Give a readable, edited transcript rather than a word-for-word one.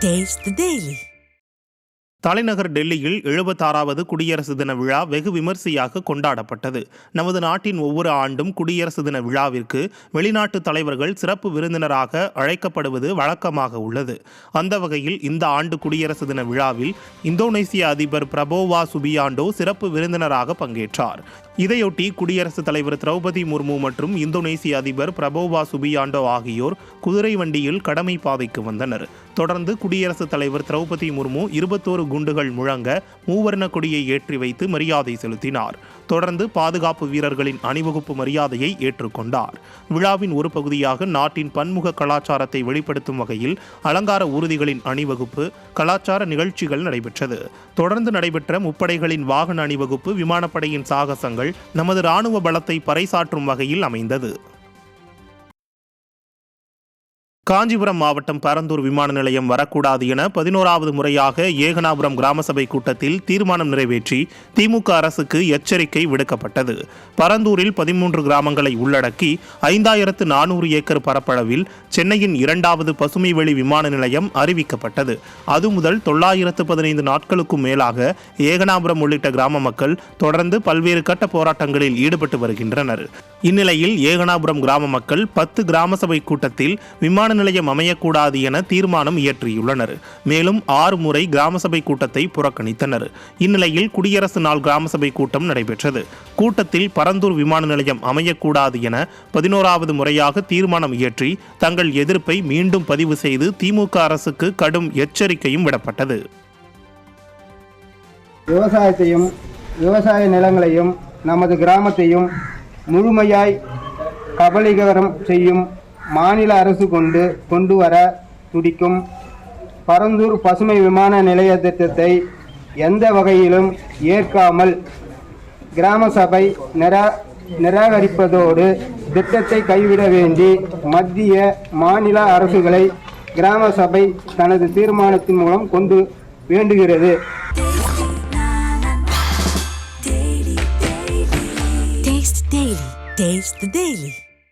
Taste the Daily. தலைநகர் டெல்லியில் 76வது குடியரசு தின விழா வெகு விமர்சையாக கொண்டாடப்பட்டது. நமது நாட்டின் ஒவ்வொரு ஆண்டும் குடியரசு தின விழாவிற்கு வெளிநாட்டு தலைவர்கள் சிறப்பு விருந்தினராக அழைக்கப்படுவது வழக்கமாக உள்ளது. அந்த வகையில் இந்த ஆண்டு குடியரசு தின விழாவில் இந்தோனேசிய அதிபர் பிரபோவோ சுபியாண்டோ சிறப்பு விருந்தினராக பங்கேற்றார். இதையொட்டி குடியரசுத் தலைவர் திரௌபதி முர்மு மற்றும் இந்தோனேசிய அதிபர் பிரபோவோ சுபியாண்டோ ஆகியோர் குதிரை வண்டியில் கடமை பாதைக்கு வந்தனர். தொடர்ந்து குடியரசுத் தலைவர் திரௌபதி முர்மு 21 குண்டுகள் முழங்க மூவர்ண கொடியை ஏற்றி வைத்து மரியாதை செலுத்தினார். தொடர்ந்து பாதுகாப்பு வீரர்களின் அணிவகுப்பு மரியாதையை ஏற்றுக்கொண்டார். விழாவின் ஒரு பகுதியாக நாட்டின் பன்முக கலாச்சாரத்தை வெளிப்படுத்தும் வகையில் அலங்கார ஊர்திகளின் அணிவகுப்பு, கலாச்சார நிகழ்ச்சிகள் நடைபெற்றது. தொடர்ந்து நடைபெற்ற முப்படைகளின் வாகன அணிவகுப்பு, விமானப்படையின் சாகசங்கள் நமது இராணுவ பலத்தை பறைசாற்றும் வகையில் அமைந்தது. காஞ்சிபுரம் மாவட்டம் பரந்தூர் விமான நிலையம் வரக்கூடாது என 11வது முறையாக ஏகனாபுரம் கிராம சபை கூட்டத்தில் தீர்மானம் நிறைவேற்றி திமுக அரசுக்கு எச்சரிக்கை விடுக்கப்பட்டது. பரந்தூரில் 13 கிராமங்களை உள்ளடக்கி 5400 ஏக்கர் பரப்பளவில் சென்னையின் 2வது பசுமை வெளி விமான நிலையம் அறிவிக்கப்பட்டது. அது முதல் 915 நாட்களுக்கும் மேலாக ஏகனாபுரம் உள்ளிட்ட கிராம மக்கள் தொடர்ந்து பல்வேறு கட்ட போராட்டங்களில் ஈடுபட்டு வருகின்றனர். இந்நிலையில் ஏகனாபுரம் கிராம மக்கள் 10 கிராம சபை கூட்டத்தில் விமான நிலையம் அமையக்கூடாது என தீர்மானம் இயற்றியுள்ளனர். மேலும் 6 முறை கிராம சபை கூட்டத்தை புறக்கணித்தனர். இந்நிலையில் குடியரசு நாள் கிராம சபை கூட்டம் நடைபெற்றது. கூட்டத்தில் பரந்தூர் விமான நிலையம் அமையக்கூடாது என 11வது முறையாக தீர்மானம் இயற்றி தங்கள் எதிர்ப்பை மீண்டும் பதிவு செய்து திமுக அரசுக்கு கடும் எச்சரிக்கையும் விடப்பட்டது. விவசாயத்தையும் விவசாய நிலங்களையும் நமது கிராமத்தையும் முழுமையாய் கபலீகரம் செய்யும் மாநில அரசு கொண்டு வர துடிக்கும் பரந்தூர் பசுமை விமான நிலைய திட்டத்தை எந்த வகையிலும் ஏற்காமல் கிராம சபை நிராகரிப்பதோடு திட்டத்தை கைவிட வேண்டி மத்திய மாநில அரசுகளை கிராம சபை தனது தீர்மானத்தின் மூலம் கொண்டு வேண்டுகிறது. Taste the Daily.